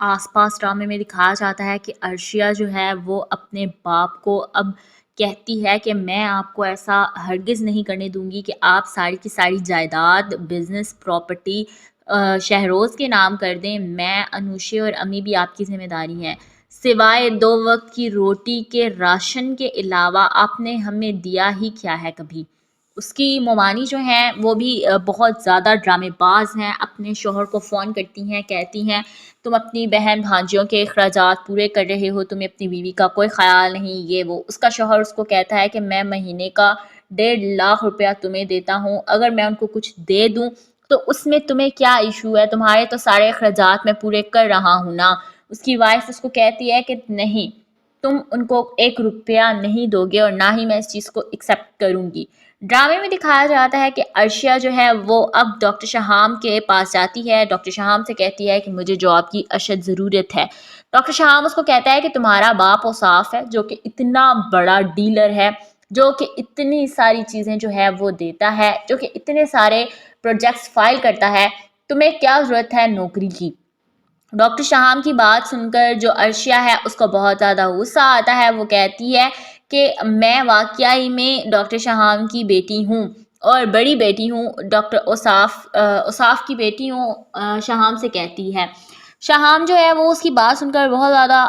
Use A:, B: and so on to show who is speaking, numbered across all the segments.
A: आसपास ड्रामे में दिखाया जाता है कि अर्शिया जो है वो अपने बाप को अब कहती है कि मैं आपको ऐसा हरगिज़ नहीं करने दूंगी कि आप सारी की सारी जायदाद बिजनेस प्रॉपर्टी शहरोज़ के नाम कर दें। मैं अनुशे और अम्मी भी आपकी ज़िम्मेदारी हैं। सिवाय 2 वक्त की रोटी के राशन के अलावा आपने हमें दिया ही क्या है कभी। उसकी मोमानी जो हैं वो भी बहुत ज़्यादा ड्रामेबाज़ हैं। अपने शौहर को फ़ोन करती हैं, कहती हैं तुम अपनी बहन भांजियों के अखराजात पूरे कर रहे हो, तुम्हें अपनी बीवी का कोई ख़्याल नहीं, ये वो। उसका शौहर उसको कहता है कि मैं महीने का 1.5 लाख रुपया तुम्हें देता हूँ, अगर मैं उनको कुछ दे दूँ तो उसमें तुम्हें क्या इशू है, तुम्हारे तो सारे अखराजात मैं पूरे कर रहा हूँ ना। उसकी वाइफ उसको कहती है कि नहीं, तुम उनको 1 रुपया नहीं दोगे और ना ही मैं इस चीज़ को एक्सेप्ट करूँगी। ड्रामे में दिखाया जाता है कि अर्शिया जो है वो अब डॉक्टर शहाम के पास जाती है। डॉक्टर शहाम से कहती है कि मुझे जॉब की अशद ज़रूरत है। डॉक्टर शहाम उसको कहता है कि तुम्हारा बाप औसाफ है जो कि इतना बड़ा डीलर है, जो कि इतनी सारी चीज़ें जो है वो देता है, जो कि इतने सारे प्रोजेक्ट्स फाइल करता है, तुम्हें क्या ज़रूरत है नौकरी की। डॉक्टर शहाम की बात सुनकर जो अर्शिया है उसको बहुत ज़्यादा गुस्सा आता है। वो कहती है कि मैं वाकई में डॉक्टर शहाम की बेटी हूँ और बड़ी बेटी हूँ, डॉक्टर ओसाफ की बेटी हूँ। शहाम से कहती है। शहाम जो है वो उसकी बात सुनकर बहुत ज़्यादा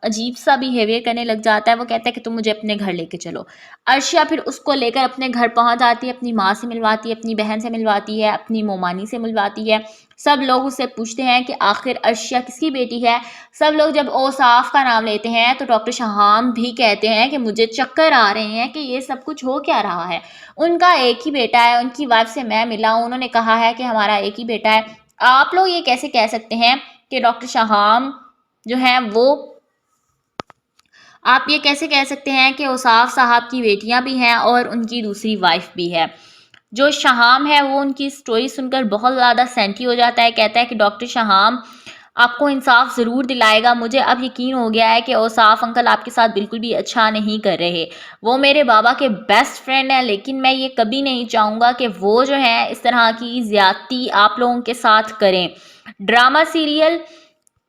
A: अजीब सा बिहेवियर करने लग जाता है। वो कहता है कि तुम मुझे अपने घर लेके चलो। अर्शिया फिर उसको लेकर अपने घर पहुंच जाती है, अपनी माँ से मिलवाती है, अपनी बहन से मिलवाती है, अपनी मोमानी से मिलवाती है। सब लोग उससे पूछते हैं कि आखिर अर्शिया किसकी बेटी है। सब लोग जब औसाफ का नाम लेते हैं तो डॉक्टर शहाम भी कहते हैं कि मुझे चक्कर आ रहे हैं कि ये सब कुछ हो क्या रहा है। उनका एक ही बेटा है, उनकी वाइफ से मैं मिला हूँ, उन्होंने कहा है कि हमारा एक ही बेटा है। आप लोग ये कैसे कह सकते हैं कि डॉक्टर शहाम जो है वो, आप ये कैसे कह सकते हैं कि औसाफ साहब की बेटियां भी हैं और उनकी दूसरी वाइफ भी है। जो शहाम है वो उनकी स्टोरी सुनकर बहुत ज़्यादा सेंटी हो जाता है। कहता है कि डॉक्टर शहाम आपको इंसाफ ज़रूर दिलाएगा। मुझे अब यकीन हो गया है कि औसाफ अंकल आपके साथ बिल्कुल भी अच्छा नहीं कर रहे। वो मेरे बाबा के बेस्ट फ्रेंड हैं, लेकिन मैं ये कभी नहीं चाहूँगा कि वो जो है इस तरह की ज़्यादती आप लोगों के साथ करें। ड्रामा सीरियल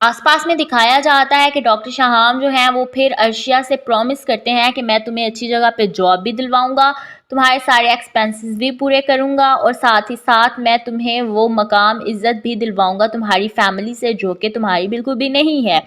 A: आसपास में दिखाया जाता है कि डॉक्टर शहाम जो हैं वो फिर अर्शिया से प्रॉमिस करते हैं कि मैं तुम्हें अच्छी जगह पे जॉब भी दिलवाऊंगा, तुम्हारे सारे एक्सपेंसेस भी पूरे करूंगा और साथ ही साथ मैं तुम्हें वो मकाम इज्जत भी दिलवाऊंगा तुम्हारी फैमिली से जो कि तुम्हारी बिल्कुल भी नहीं है।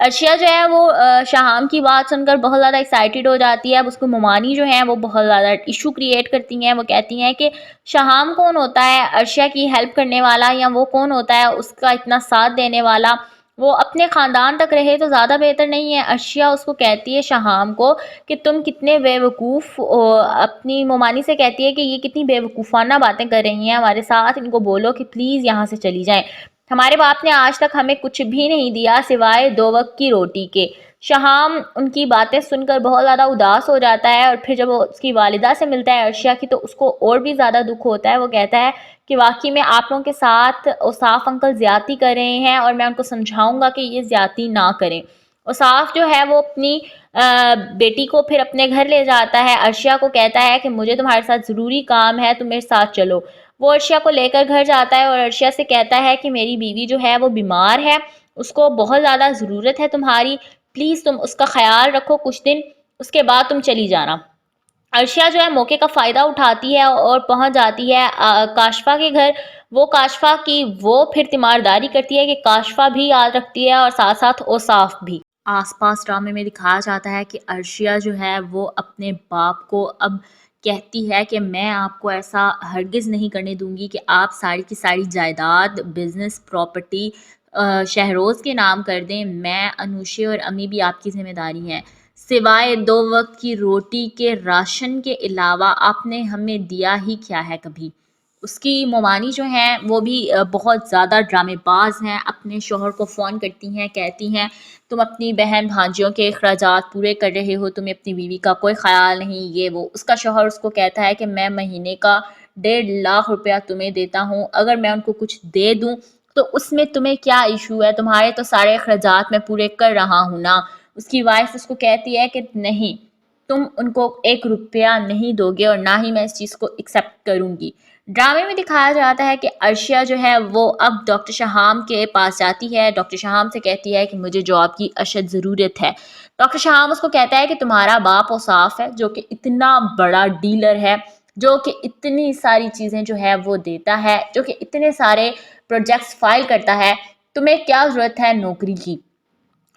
A: अर्शिया जो है वो शहाम की बात सुनकर बहुत ज़्यादा एक्साइटेड हो जाती है। अब उसको मोमानी जो है वो बहुत ज़्यादा इशू क्रिएट करती हैं। वो कहती हैं कि शहाम कौन होता है अर्शिया की हेल्प करने वाला, या वो कौन होता है उसका इतना साथ देने वाला, वो अपने ख़ानदान तक रहे तो ज़्यादा बेहतर नहीं है। अर्शिया उसको कहती है शहाम को कि तुम कितने बेवकूफ़, अपनी मोमानी से कहती है कि ये कितनी बेवकूफ़ाना बातें कर रही हैं हमारे साथ, इनको बोलो कि प्लीज़ यहाँ से चली जाएं। हमारे बाप ने आज तक हमें कुछ भी नहीं दिया सिवाय 2 वक्त की रोटी के। शहाम उनकी बातें सुनकर बहुत ज़्यादा उदास हो जाता है और फिर जब वो उसकी वालिदा से मिलता है अर्शिया की, तो उसको और भी ज़्यादा दुख होता है। वो कहता है कि वाकई में आप लोगों के साथ औसाफ अंकल ज़्यादती कर रहे हैं और मैं उनको समझाऊंगा कि ये ज़्यादती ना करें। औसाफ जो है वो अपनी बेटी को फिर अपने घर ले जाता है। अर्शिया को कहता है कि मुझे तुम्हारे साथ ज़रूरी काम है, तुम मेरे साथ चलो। वो अर्शिया को लेकर घर जाता है और अर्शिया से कहता है कि मेरी बीवी जो है वो बीमार है, उसको बहुत ज़्यादा ज़रूरत है तुम्हारी, प्लीज़ तुम उसका ख्याल रखो कुछ दिन, उसके बाद तुम चली जाना। अर्शिया जो है मौके का फ़ायदा उठाती है और पहुंच जाती है काशफा के घर। वो काशफा की वो फिर तीमारदारी करती है कि काशफा भी याद रखती है और साथ साथ औसाफ भी। आसपास ड्रामे में दिखाया जाता है कि अर्शिया जो है वो अपने बाप को अब कहती है कि मैं आपको ऐसा हरगिज़ नहीं करने दूंगी कि आप सारी की सारी जायदाद बिजनेस प्रॉपर्टी शहरोज़ के नाम कर दें। मैं अनुशे और अम्मी भी आपकी ज़िम्मेदारी हैं। सिवाय 2 वक्त की रोटी के राशन के अलावा आपने हमें दिया ही क्या है कभी। उसकी मोमानी जो हैं वो भी बहुत ज़्यादा ड्रामेबाज़ हैं। अपने शौहर को फ़ोन करती हैं, कहती हैं तुम अपनी बहन भांजियों के अखराजात पूरे कर रहे हो, तुम्हें अपनी बीवी का कोई ख़्याल नहीं, ये वो। उसका शौहर उसको कहता है कि मैं महीने का 1.5 लाख रुपया तुम्हें देता हूँ, अगर मैं उनको कुछ दे दूँ तो उसमें तुम्हें क्या इशू है, तुम्हारे तो सारे अखराजात मैं पूरे कर रहा हूँ ना। उसकी वाइफ उसको कहती है कि नहीं, तुम उनको 1 रुपया नहीं दोगे और ना ही मैं इस चीज़ को एक्सेप्ट करूँगी। ड्रामे में दिखाया जाता है कि अर्शिया जो है वो अब डॉक्टर शहाम के पास जाती है, डॉक्टर शहाम से कहती है कि मुझे जॉब की अशद ज़रूरत है। डॉक्टर शहाम उसको कहता है कि तुम्हारा बाप औसाफ है जो कि इतना बड़ा डीलर है, जो कि इतनी सारी चीज़ें जो है वो देता है, जो कि इतने सारे प्रोजेक्ट्स फाइल करता है, तुम्हें क्या ज़रूरत है नौकरी की।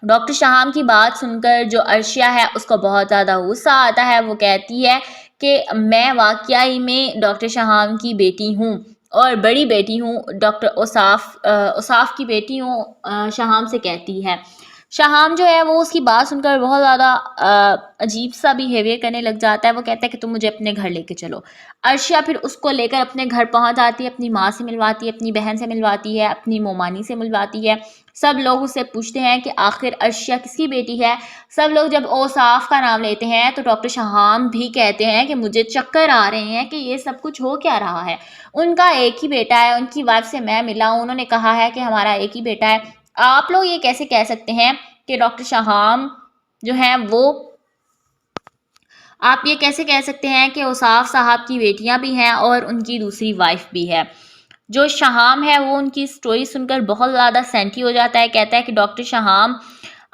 A: डॉक्टर शहाम की बात सुनकर जो अर्शिया है उसको बहुत ज़्यादा गुस्सा आता है। वो कहती है कि मैं वाकई में डॉक्टर शहाम की बेटी हूँ और बड़ी बेटी हूँ, डॉक्टर औसाफ की बेटी हूँ। शहाम से कहती है। शहाम जो है वो उसकी बात सुनकर बहुत ज़्यादा अजीब सा बिहेवियर करने लग जाता है। वो कहता है कि तुम मुझे अपने घर लेके चलो। अर्शिया फिर उसको लेकर अपने घर पहुंच जाती है, अपनी माँ से मिलवाती है, अपनी बहन से मिलवाती है, अपनी मोमानी से मिलवाती है। सब लोग उससे पूछते हैं कि आखिर अर्शिया किसकी बेटी है। सब लोग जब औसाफ का नाम लेते हैं तो डॉक्टर शहाम भी कहते हैं कि मुझे चक्कर आ रहे हैं कि ये सब कुछ हो क्या रहा है। उनका एक ही बेटा है, उनकी वाइफ से मैं मिला हूँ, उन्होंने कहा है कि हमारा एक ही बेटा है। आप लोग ये कैसे कह सकते हैं कि डॉक्टर शहाम जो है वो, आप ये कैसे कह सकते हैं कि औसाफ साहब की बेटियां भी हैं और उनकी दूसरी वाइफ भी है। जो शहाम है वो उनकी स्टोरी सुनकर बहुत ज़्यादा सेंटी हो जाता है। कहता है कि डॉक्टर शहाम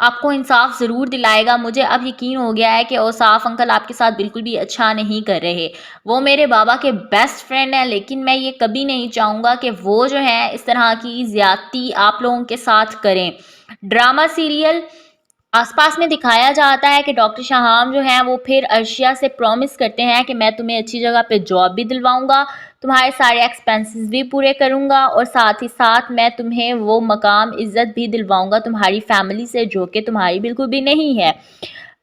A: आपको इंसाफ ज़रूर दिलाएगा। मुझे अब यकीन हो गया है कि औसाफ अंकल आपके साथ बिल्कुल भी अच्छा नहीं कर रहे। वो मेरे बाबा के बेस्ट फ्रेंड हैं, लेकिन मैं ये कभी नहीं चाहूँगा कि वो जो है इस तरह की ज़्यादती आप लोगों के साथ करें। ड्रामा सीरियल आसपास में दिखाया जाता है कि डॉक्टर शहाम जो हैं वो फिर अर्शिया से प्रॉमिस करते हैं कि मैं तुम्हें अच्छी जगह पे जॉब भी दिलवाऊंगा, तुम्हारे सारे एक्सपेंसेस भी पूरे करूंगा और साथ ही साथ मैं तुम्हें वो मकाम इज्जत भी दिलवाऊंगा तुम्हारी फैमिली से जो कि तुम्हारी बिल्कुल भी नहीं है।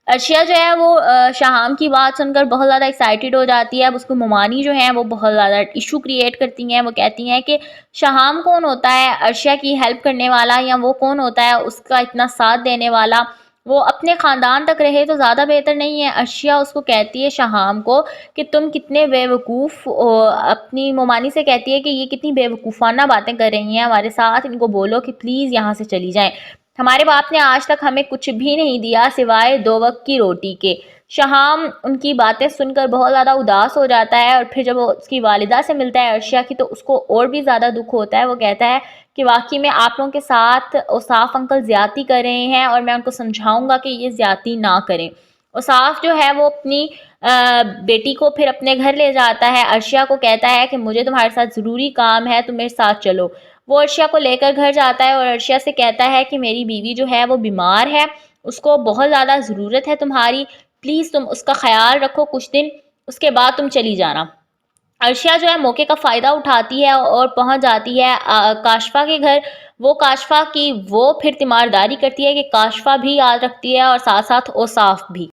A: अर्शिया जो है वो शहाम की बात सुनकर बहुत ज़्यादा एक्साइटेड हो जाती है। अब उसको मोमानी जो है वो बहुत ज़्यादा इशू क्रिएट करती हैं। वो कहती हैं कि शहाम कौन होता है अर्शिया की हेल्प करने वाला, या वो कौन होता है उसका इतना साथ देने वाला, वो अपने ख़ानदान तक रहे तो ज़्यादा बेहतर नहीं है। अर्शिया उसको कहती है शहाम को कि तुम कितने बेवकूफ़, अपनी मोमानी से कहती है कि ये कितनी बेवकूफ़ाना बातें कर रही हैं हमारे साथ, इनको बोलो कि प्लीज़ यहाँ से चली जाएं। हमारे बाप ने आज तक हमें कुछ भी नहीं दिया सिवाय 2 वक्त की रोटी के। शहाम उनकी बातें सुनकर बहुत ज़्यादा उदास हो जाता है और फिर जब वो उसकी वालिदा से मिलता है अर्शिया की, तो उसको और भी ज़्यादा दुख होता है। वो कहता है कि वाकई में आप लोगों के साथ औसाफ अंकल ज़्यादती कर रहे हैं और मैं उनको समझाऊंगा कि ये ज़्यादती ना करें। औसाफ जो है वो अपनी बेटी को फिर अपने घर ले जाता है। अर्शिया को कहता है कि मुझे तुम्हारे साथ ज़रूरी काम है, तुम मेरे साथ चलो। वो अर्शिया को लेकर घर जाता है और अर्शिया से कहता है कि मेरी बीवी जो है वो बीमार है, उसको बहुत ज़्यादा ज़रूरत है तुम्हारी, प्लीज़ तुम उसका ख्याल रखो कुछ दिन, उसके बाद तुम चली जाना। अर्शिया जो है मौके का फ़ायदा उठाती है और पहुंच जाती है काशफा के घर। वो काशफा की वो फिर तीमारदारी करती है कि काशफा भी याद रखती है और साथ साथ औसाफ भी।